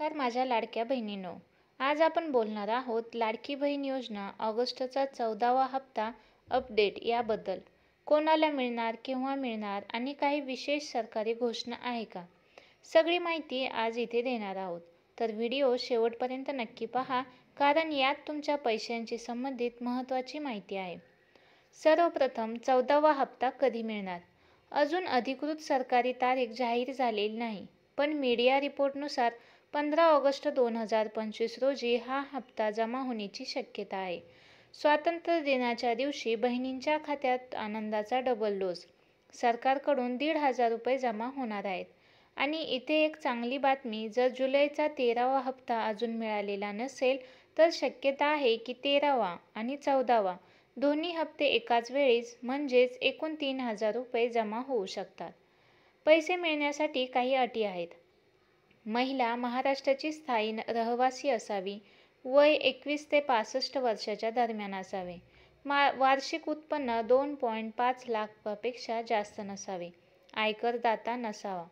नमस्कार माझ्या लाडक्या बहिणींनो, आज आपण बोलणार आहोत लाडकी बहीण योजना ऑगस्टचा 14वा हप्ता अपडेट याबद्दल. कोणाला मिळणार, केव्हा मिळणार आणि काही विशेष सरकारी घोषणा आहे का? सगळी माहिती आज इथे देणार आहोत. तर व्हिडिओ शेवटपर्यंत नक्की पहा, कारण यात तुमच्या पैशांशी संबंधित महत्त्वाची माहिती आहे. सर्वप्रथम 14वा हप्ता कधी मिळणार? अजून अधिकृत सरकारी तारीख जाहीर झालेली नाही, पण मीडिया रिपोर्टनुसार 15 ऑगस्ट 2025 रोजी हा हप्ता जमा होण्याची शक्यता आहे. स्वातंत्र्य दिनाच्या दिवशी बहिणींच्या खात्यात आनंदाचा डबल डोस. सरकारकडून 1,500 रुपये जमा होणार आहेत. आणि इथे एक चांगली बातमी, जर जुलैचा 13वा हप्ता अजून मिळालेला नसेल तर शक्यता आहे की 13वा आणि 14वा दोन्ही हप्ते एकाच वेळीच म्हणजेच एकूण 3,000 रुपये जमा होऊ शकतात. पैसे मिळण्यासाठी काही अटी आहेत. महिला महाराष्ट्राची स्थायी रहिवासी असावी. वय 21 ते 65 वर्षाच्या दरम्यान असावे. वार्षिक उत्पन्न 2.5 लाखापेक्षा जास्त नसावे. आयकरदाता नसावा.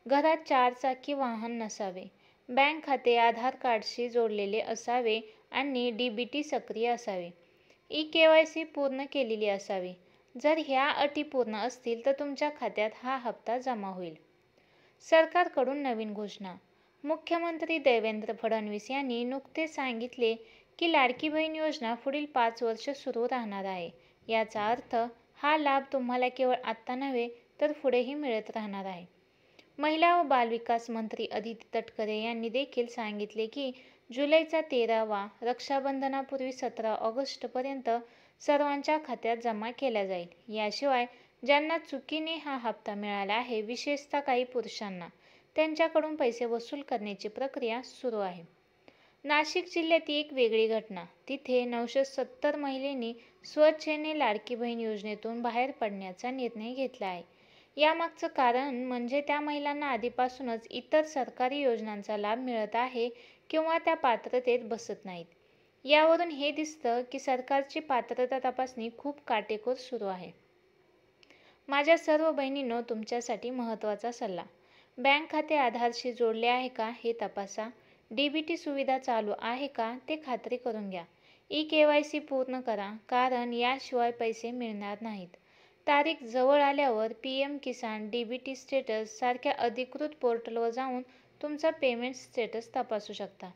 घरात 4 चाकी वाहन नसावे. बँक खाते आधार कार्डशी जोडलेले असावे आणि DBT सक्रिय असावे. eKYC पूर्ण केलेली असावी. जर ह्या अटी पूर्ण असतील तर तुमच्या खात्यात हा हप्ता जमा होईल. सरकारकडून नवीन घोषणा. मुख्यमंत्री देवेंद्र फडणवीस यांनी नुकतेच सांगितले की लाडकी बहीण योजना पुढील 5 वर्ष सुरू राहणार आहे. याचा अर्थ हा लाभ तुम्हाला केवळ आत्ता नव्हे तर पुढेही मिळत राहणार आहे. महिला व बालविकास मंत्री अदिती तटकरे यांनी देखील सांगितले की जुलैचा 13वा रक्षाबंधनापूर्वी 17 ऑगस्टपर्यंत सर्वांच्या खात्यात जमा केला जाईल. याशिवाय ज्यांना चुकीने हा हप्ता मिळाला आहे, विशेषतः काही पुरुषांना, त्यांच्याकडून पैसे वसूल करण्याची प्रक्रिया सुरू आहे. नाशिक जिल्ह्यात एक वेगळी घटना. तिथे 970 महिलांनी स्वेच्छेने लाडकी बहीण योजनेतून बाहेर पडण्याचा निर्णय घेतला आहे. यामागचं कारण म्हणजे त्या महिलांना आधीपासूनच इतर सरकारी योजनांचा लाभ मिळत आहे किंवा त्या पात्रतेत बसत नाहीत. यावरून हे दिसतं की सरकारची पात्रता तपासणी खूप काटेकोर सुरू आहे. माझ्या सर्व बहिणींनो, तुमच्यासाठी महत्त्वाचा सल्ला. बँक खाते आधारशी जोडले आहे का हे तपासा. DBT सुविधा चालू आहे का ते खात्री करून घ्या. eKYC पूर्ण करा, कारण याशिवाय पैसे मिळणार नाहीत. तारीख जवळ आल्यावर PM किसान, DBT स्टेटस सारख्या अधिकृत पोर्टलवर जाऊन तुमचा पेमेंट स्टेटस तपासू शकता.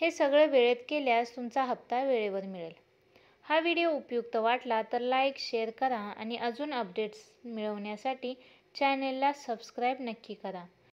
हे सगळं वेळेत केल्यास तुमचा हप्ता वेळेवर मिळेल. हा व्हिडिओ उपयुक्त वाटला तर लाईक, शेअर करा आणि अजून अपडेट्स मिळवण्यासाठी चॅनेलला सबस्क्राईब नक्की करा.